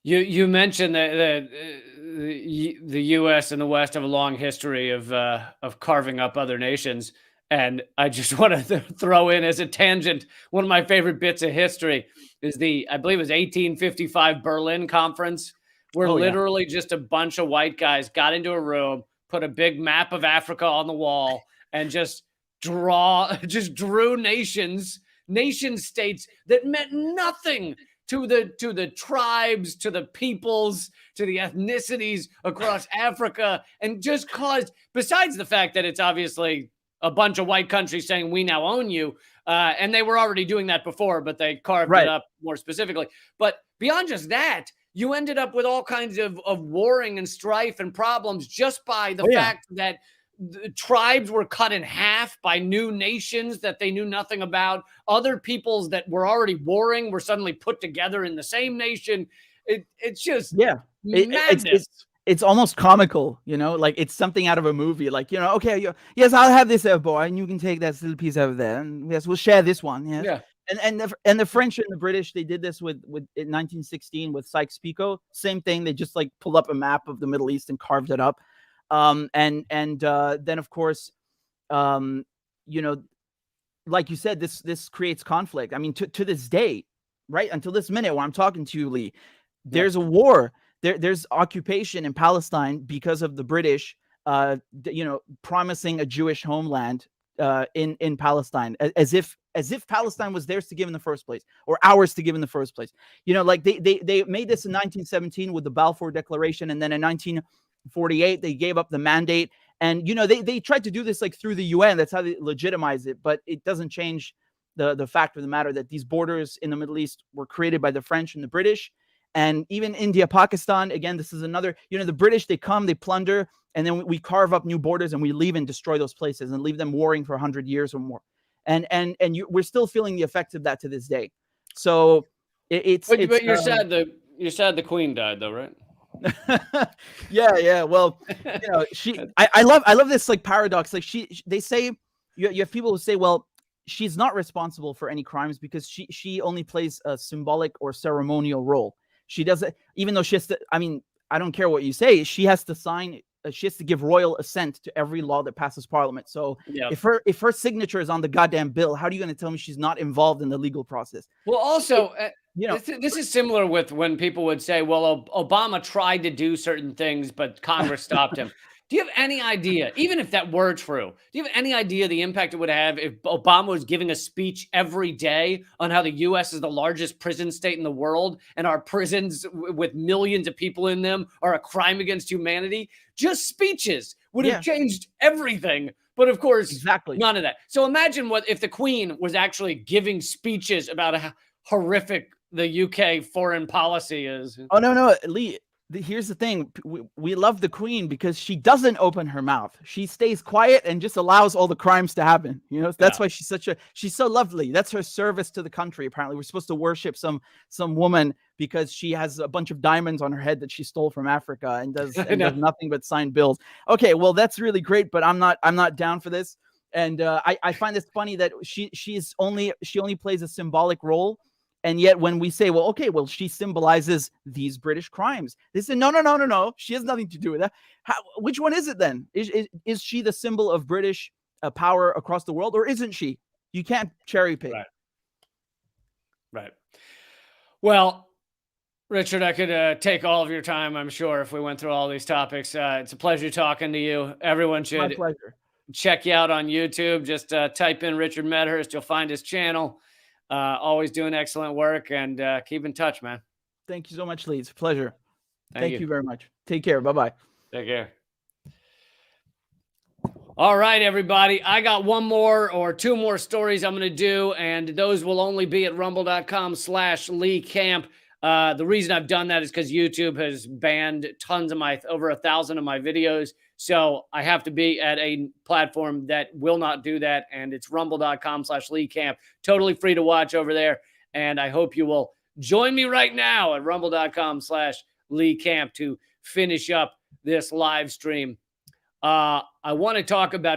You mentioned that the U.S. and the West have a long history of carving up other nations, and I just want to throw in as a tangent, one of my favorite bits of history is I believe it was 1855 Berlin Conference, where literally just a bunch of white guys got into a room, put a big map of Africa on the wall, and just drew nation states that meant nothing to the tribes, to the peoples, to the ethnicities across Africa, and just caused, besides the fact that it's obviously a bunch of white countries saying we now own you, and they were already doing that before, but they carved it up more specifically. But beyond just that, you ended up with all kinds of warring and strife and problems just by the fact that the tribes were cut in half by new nations that they knew nothing about. Other peoples that were already warring were suddenly put together in the same nation. It's just madness. It's almost comical, like it's something out of a movie. Like, okay, yes, I'll have this boy, and you can take that little piece over there, and yes, we'll share this one. Yes. Yeah. And the French and the British, they did this with in 1916 with Sykes-Picot. Same thing. They just like pulled up a map of the Middle East and carved it up. And then of course, like you said, this creates conflict. I mean, to this day, right until this minute when I'm talking to you, Lee, there's a war. There's occupation in Palestine because of the British, promising a Jewish homeland in Palestine, as if Palestine was theirs to give in the first place, or ours to give in the first place. Like they made this in 1917 with the Balfour Declaration, and then in 1948 they gave up the mandate. And they tried to do this like through the UN. That's how they legitimize it, but it doesn't change the fact of the matter that these borders in the Middle East were created by the French and the British. And even India, Pakistan, again, this is another, the British, they come, they plunder, and then we carve up new borders and we leave and destroy those places and leave them warring for 100 years or more. And we're still feeling the effects of that to this day. So but you're sad the Queen died, though, right? Yeah. Well, I love this like paradox. Like they say, you have people who say, well, she's not responsible for any crimes because she only plays a symbolic or ceremonial role. She doesn't, even though she has to, I mean, I don't care what you say, she has to sign, she has to give royal assent to every law that passes parliament. So if her signature is on the goddamn bill, how are you going to tell me she's not involved in the legal process? Well, also, this is similar with when people would say, well, Obama tried to do certain things, but Congress stopped him. Do you have any idea, even if that were true, do you have any idea the impact it would have if Obama was giving a speech every day on how the U.S. is the largest prison state in the world and our prisons with millions of people in them are a crime against humanity? Just speeches would have changed everything. But of course, Exactly. none of that. So imagine what if the Queen was actually giving speeches about how horrific the UK foreign policy is. Oh, no, Lee. Here's the thing. We love the Queen because she doesn't open her mouth. She stays quiet and just allows all the crimes to happen. You know, that's why she's so lovely. That's her service to the country. Apparently, we're supposed to worship some woman because she has a bunch of diamonds on her head that she stole from Africa and does nothing but sign bills. Okay, well, that's really great, but I'm not down for this. And I find this funny that she only plays a symbolic role. And yet when we say, well, okay, well, she symbolizes these British crimes. They say, no. She has nothing to do with that. Which one is it then? Is she the symbol of British power across the world, or isn't she? You can't cherry pick. Right. Well, Richard, I could take all of your time, I'm sure, if we went through all these topics. It's a pleasure talking to you. Everyone should My pleasure. Check you out on YouTube. Just type in Richard Medhurst. You'll find his channel. Always doing excellent work, and keep in touch, man. Thank you so much, Lee. It's a pleasure. Thank you very much. Take care. Bye-bye. Take care. All right, everybody. I got one more or two more stories I'm going to do, and those will only be at rumble.com/Lee Camp. The reason I've done that is because YouTube has banned tons of over 1,000 of my videos. So I have to be at a platform that will not do that. And it's rumble.com/Lee Camp. Totally free to watch over there. And I hope you will join me right now at rumble.com/Lee Camp to finish up this live stream. I want to talk about